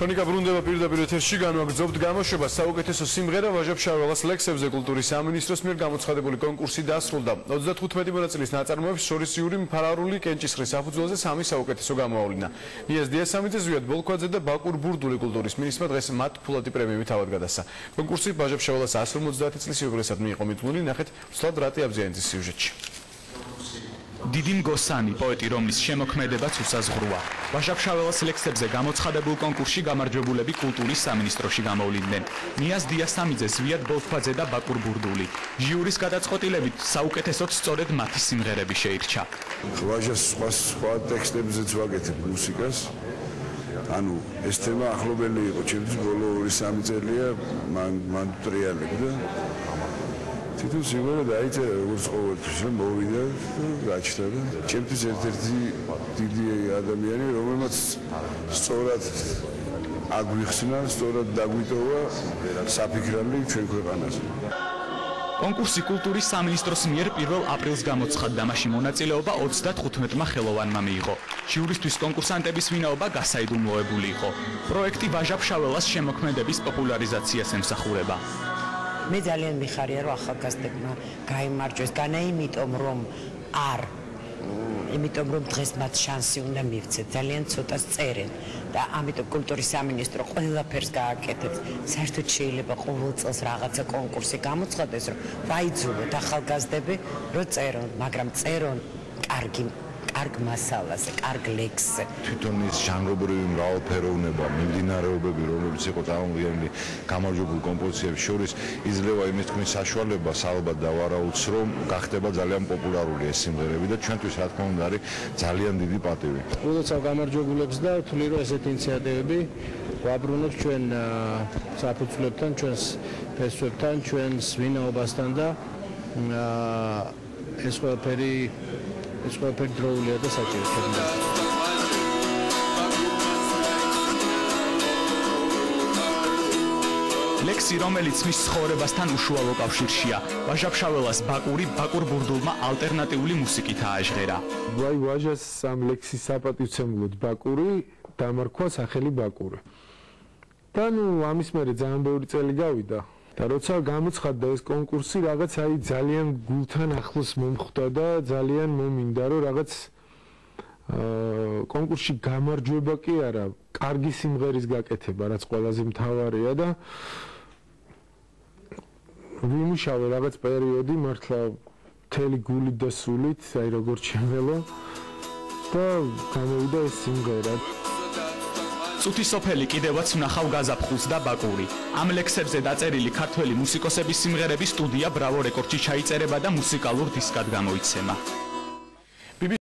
ქრონიკა ბრუნდება პირდაპირ ეთერში განვაგრძობთ გამოშვება საუკეთესო სიმღერა ვაჟა-ფშაველას ლექსებზე კულტურის სამინისტროს მიერ გამოცხადებული კონკურსი დასრულდა 35 მონაწილის ნაწარმოებს შორის იური მფარარული კენჭისყრის საფუძველზე 3 საუკეთესო გამოავლინა ნიაზ დიასამიძე ზვიად ბოლქვაძე და ბაკურ ბურდული კულტურის მინისტრმა დღეს მათ ფულადი პრემიები თავად გადასცა კონკურსი ვაჟა-ფშაველას 150 წლის იუბილეისად მიიღო მიტყული ნახეთ სვლად რატი აბზიანძის სიუჟეტში დიდი მგოსანი პოეტი რომლის შემოქმედებაც უსაზღვროა ვაჟა-ფშაველას ლექსებზე გამოცხადებულ კონკურსში გამარჯვებულები კულტურის სამინისტროში გამოვლიდნენ ნიაზ დიასამიძე ზვიად ბოლქვაძე და ბაკურ ბურდული ჟიურის გადაწყვეტილებით საუკეთესოდ სწორედ მათი სიმღერები შეირჩა ვაჟას სხვა ტექსტებზეც ვაკეთებ მუსიკას ანუ ეს თემა ახლობელი იყო ჩემთვის ბოლო 2-3 წელია მან ტრიალებდა თვითონ სიმღერა დაიწერა როგორც ყოველთვის მოვიდა და გაჩნდა და ჩემთვის ერთ-ერთი დიდი ადამიანი რომელმაც სწორად აგვიხსნა, სწორად დაგვიტოვა საფიქრალი ჩვენ ქვეყანაზე. კონკურსი კულტურის სამინისტროს მიერ 1 აპრილს გამოცხადდა, მაშინ მონაწილეობა 35-მა ხელოვანმა მიიღო. ჟიურისთვის კონკურსანტების ვინაობა გასაიდუმლოებული იყო. პროექტი ვაჟა-ფშაველას შემოქმედების პოპულარიზაციას ემსახურება. მე ძალიან მიხარია რომ ახალგაზრდებმა გაიმარჯვეს განა იმიტომ რომ დღეს მათ შანსი უნდა მივცეთ ძალიან ცოტას წერენ და ამიტომ კულტურის სამინისტრო ყველაფერს გააკეთებს საერთოდ შეიძლება ყოველ წელს რაღაცა კონკურსი გამოცხადდეს რომ ვაიძულოთ ახალგაზრდები რომ წერონ მაგრამ წერონ კარგ მასალაზე, კარგ ლექსზე. თვითონ ის ჟანრობრივი მრავალფეროვნება, მიმდინარეობები, რომლებიც იყო წარმოდგენილი გამარჯვებულ კომპოზიციებს შორის, იძლევა იმის თქმის საშუალებას ალბათ დავარაუდს, რომ გახდება ძალიან პოპულარული ეს სიმღერები და ჩვენთვის რა თქმა უნდა არის ძალიან დიდი პატივი. როდესაც გამარჯვებულებს და ვთვლი რომ ესეთი ინიციატივები ვაბრუნებთ ჩვენ საფუძვლებთან, ჩვენს ფესვებთან, ჩვენს ვინაობასთან და ეს ყველაფერი დროულია და საჭიროა. ლექსი, რომელიც მის ცხოვრებასთან უშუალო კავშირშია, ვაჟა-ფშაველას ბაკურ ბურდულმა ალტერნატიული მუსიკით ააჟღერა. ვაჟას ამ ლექსის საპატივცემლოდ ბაკური დამარქვა სახელი ბაკური. და ამის მერე ძალიან ბევრი წელი გავიდა. და როცა გამოცხადდა ეს კონკურსი, რაღაც ძალიან გულთან ახლოს მომხვდა და ძალიან მომინდა, რომ რაღაც კონკურსში გამარჯვება კი არა, კარგი სიმღერის გაკეთება, რაც ყველაზე მთავარია და ვიმუშავე რაღაც პერიოდი მართლა მთელი გულით და სულით, როგორც შემელო და გამოვიდა ეს სიმღერა. წუთი სოფელი კიდევაც ვნახავ გაზაფხულს და ბაკური. ამ ლექსებზე დაწერილი ქართველი მუსიკოსების სიმღერების სტუდია ბრავო რეკორდში ჩაიწერება და მუსიკალურ დისკად გამოიცემა.